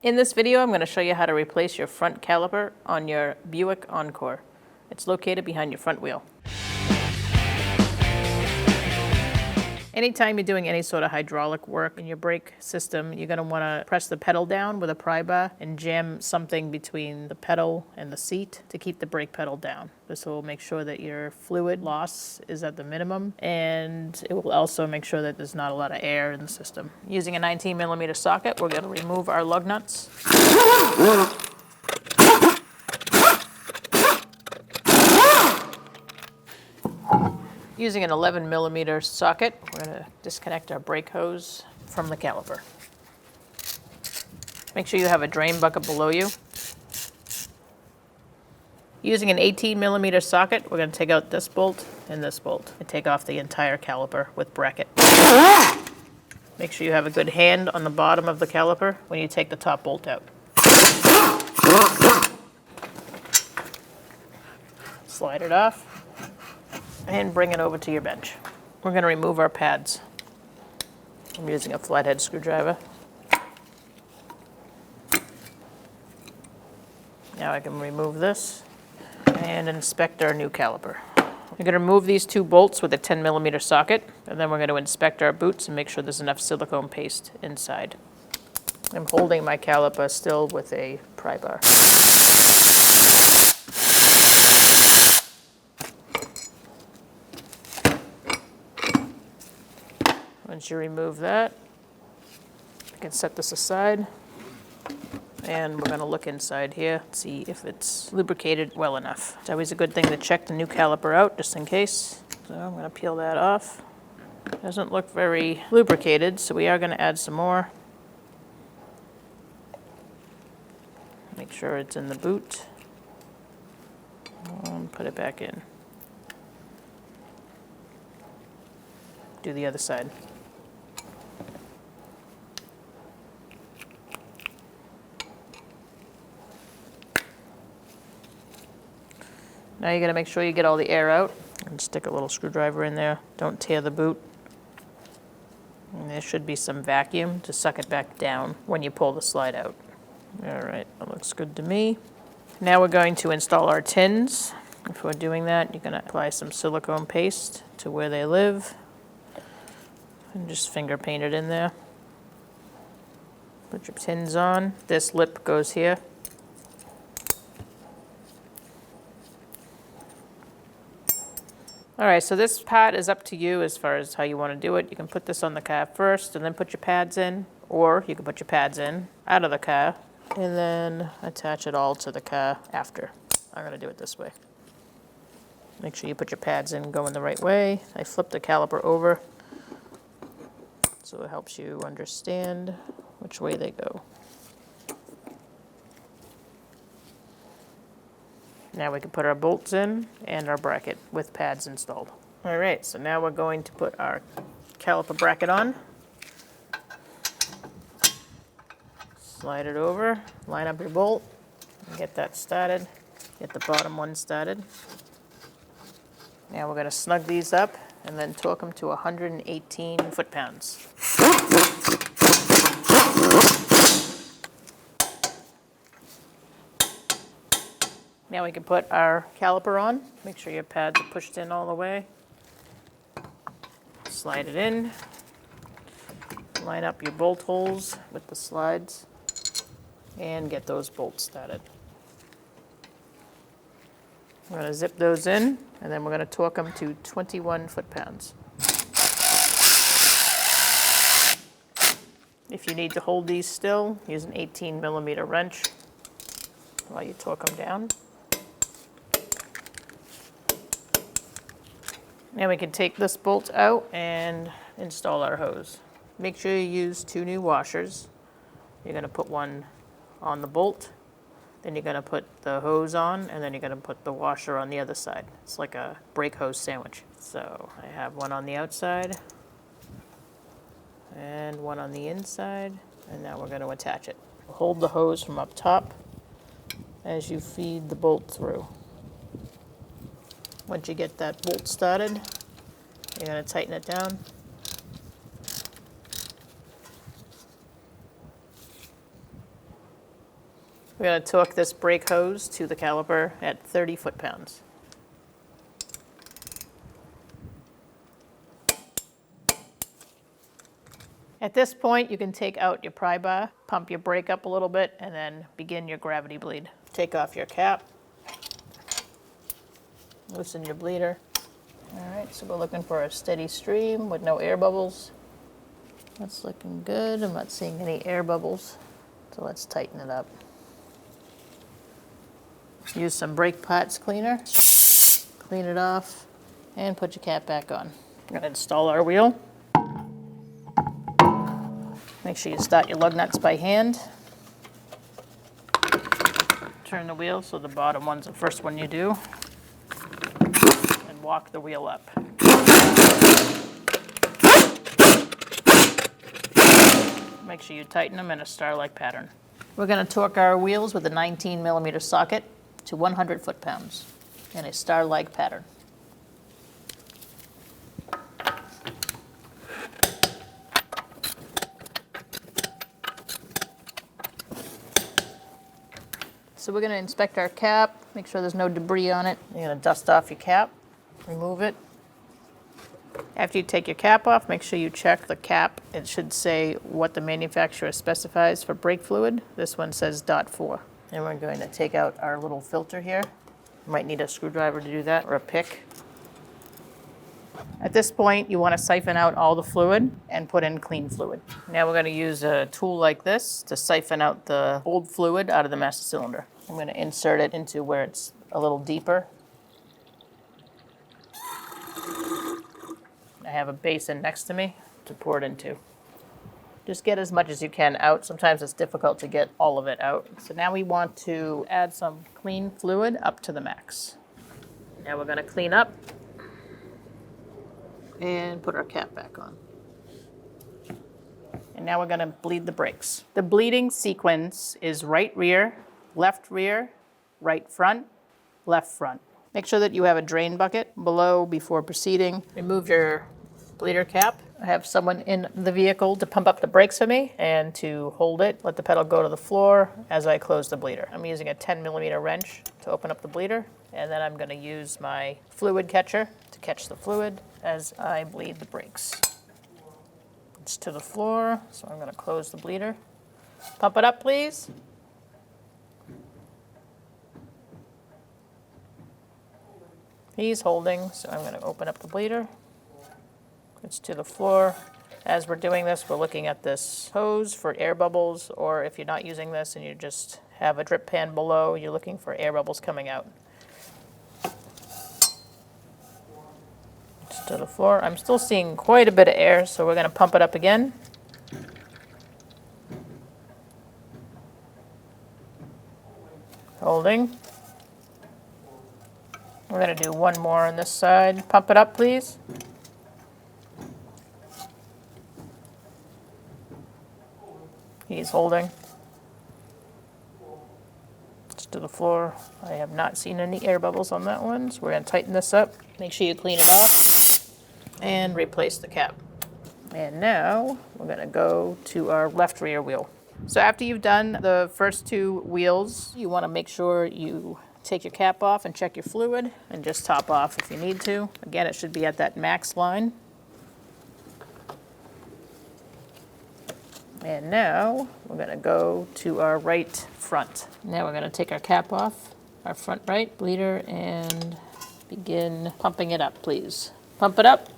In this video, I'm going to show you how to replace your front caliper on your Buick Encore. It's located behind your front wheel. Anytime you're doing any sort of hydraulic work in your brake system, you're going to want to press the pedal down with a pry bar and jam something between the pedal and the seat to keep the brake pedal down. This will make sure that your fluid loss is at the minimum, and it will also make sure that there's not a lot of air in the system. Using a 19mm socket, we're going to remove our lug nuts. Using an 11mm socket, we're going to disconnect our brake hose from the caliper. Make sure you have a drain bucket below you. Using an 18mm socket, we're going to take out this bolt and take off the entire caliper with bracket. Make sure you have a good hand on the bottom of the caliper when you take the top bolt out. Slide it off and bring it over to your bench. We're going to remove our pads. I'm using a flathead screwdriver. Now I can remove this and inspect our new caliper. We're going to remove these two bolts with a 10mm socket, and then we're going to inspect our boots and make sure there's enough silicone paste inside. I'm holding my caliper still with a pry bar. Once you remove that, you can set this aside, and we're going to look inside here, see if it's lubricated well enough. It's always a good thing to check the new caliper out, just in case. So I'm going to peel that off. Doesn't look very lubricated, so we are going to add some more. Make sure it's in the boot, and put it back in. Do the other side. Now you're going to make sure you get all the air out and stick a little screwdriver in there. Don't tear the boot. And there should be some vacuum to suck it back down when you pull the slide out. All right, that looks good to me. Now we're going to install our tins. Before doing that, you're going to apply some silicone paste to where they live and just finger paint it in there. Put your tins on. This lip goes here. All right, so this part is up to you as far as how you want to do it. You can put this on the car first and then put your pads in, or you can put your pads in out of the car and then attach it all to the car after. I'm going to do it this way. Make sure you put your pads in going the right way. I flip the caliper over so it helps you understand which way they go. Now we can put our bolts in and our bracket with pads installed. All right, so now we're going to put our caliper bracket on. Slide it over, line up your bolt, and get that started. Get the bottom one started. Now we're going to snug these up and then torque them to 118 foot-pounds. Now we can put our caliper on. Make sure your pads are pushed in all the way. Slide it in. Line up your bolt holes with the slides and get those bolts started. We're going to zip those in, and then we're going to torque them to 21 foot-pounds. If you need to hold these still, use an 18mm wrench while you torque them down. Now we can take this bolt out and install our hose. Make sure you use 2 new washers. You're going to put one on the bolt, then you're going to put the hose on, and then you're going to put the washer on the other side. It's like a brake hose sandwich. So I have one on the outside and one on the inside, and now we're going to attach it. Hold the hose from up top as you feed the bolt through. Once you get that bolt started, you're going to tighten it down. We're going to torque this brake hose to the caliper at 30 foot-pounds. At this point, you can take out your pry bar, pump your brake up a little bit, and then begin your gravity bleed. Take off your cap, loosen your bleeder. All right, so we're looking for a steady stream with no air bubbles. That's looking good. I'm not seeing any air bubbles, so let's tighten it up. Use some brake parts cleaner, clean it off, and put your cap back on. We're going to install our wheel. Make sure you start your lug nuts by hand. Turn the wheel so the bottom one's the first one you do. And walk the wheel up. Make sure you tighten them in a star-like pattern. We're going to torque our wheels with a 19mm socket to 100 foot-pounds in a star-like pattern. So we're going to inspect our cap, make sure there's no debris on it. You're going to dust off your cap, remove it. After you take your cap off, make sure you check the cap. It should say what the manufacturer specifies for brake fluid. This one says .4. And we're going to take out our little filter here. You might need a screwdriver to do that, or a pick. At this point, you want to siphon out all the fluid and put in clean fluid. Now we're going to use a tool like this to siphon out the old fluid out of the master cylinder. I'm going to insert it into where it's a little deeper. I have a basin next to me to pour it into. Just get as much as you can out. Sometimes it's difficult to get all of it out. So now we want to add some clean fluid up to the max. Now we're going to clean up and put our cap back on. And now we're going to bleed the brakes. The bleeding sequence is right rear, right front, left front. Make sure that you have a drain bucket below before proceeding. Remove your bleeder cap. I have someone in the vehicle to pump up the brakes for me and to hold it, let the pedal go to the floor as I close the bleeder. I'm using a 10mm wrench to open up the bleeder, and then I'm going to use my fluid catcher to catch the fluid as I bleed the brakes. It's to the floor, so I'm going to close the bleeder. Pump it up, please. He's holding, so I'm going to open up the bleeder. It's to the floor. As we're doing this, we're looking at this hose for air bubbles, or if you're not using this and you just have a drip pan below, you're looking for air bubbles coming out. It's to the floor. I'm still seeing quite a bit of air, so we're going to pump it up again. Holding. We're going to do one more on this side. Pump it up, please. He's holding. It's to the floor. I have not seen any air bubbles on that one, so we're going to tighten this up. Make sure you clean it off and replace the cap. And now we're going to go to our left rear wheel. So after you've done the first two wheels, you want to make sure you take your cap off and check your fluid and just top off if you need to. Again, it should be at that max line. And now we're going to go to our right front. Now we're going to take our cap off, our front right bleeder, and begin pumping it up, please. Pump it up.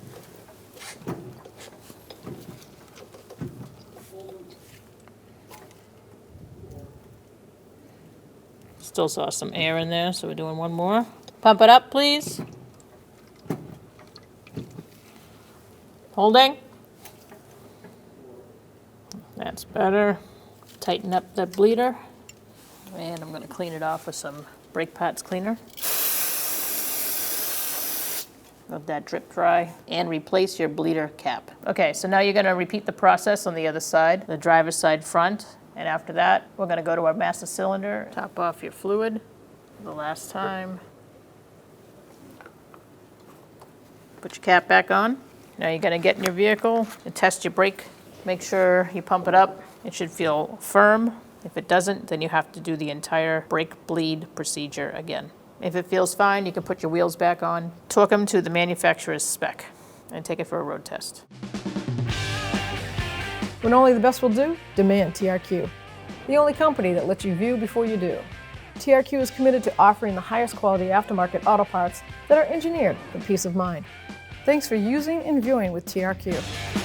Still saw some air in there, so we're doing one more. Pump it up, please. Holding. That's better. Tighten up the bleeder. And I'm going to clean it off with some brake parts cleaner. Let that drip dry. And replace your bleeder cap. Okay, so now you're going to repeat the process on the other side, the driver's side front. And after that, we're going to go to our master cylinder. Top off your fluid for the last time. Put your cap back on. Now you're going to get in your vehicle and test your brake. Make sure you pump it up. It should feel firm If it doesn't, then you have to do the entire brake bleed procedure again. If it feels fine, you can put your wheels back on, torque them to the manufacturer's spec, and take it for a road test. When only the best will do, demand TRQ. The only company that lets you view before you do. TRQ is committed to offering the highest quality aftermarket auto parts that are engineered for peace of mind. Thanks for using and viewing with TRQ.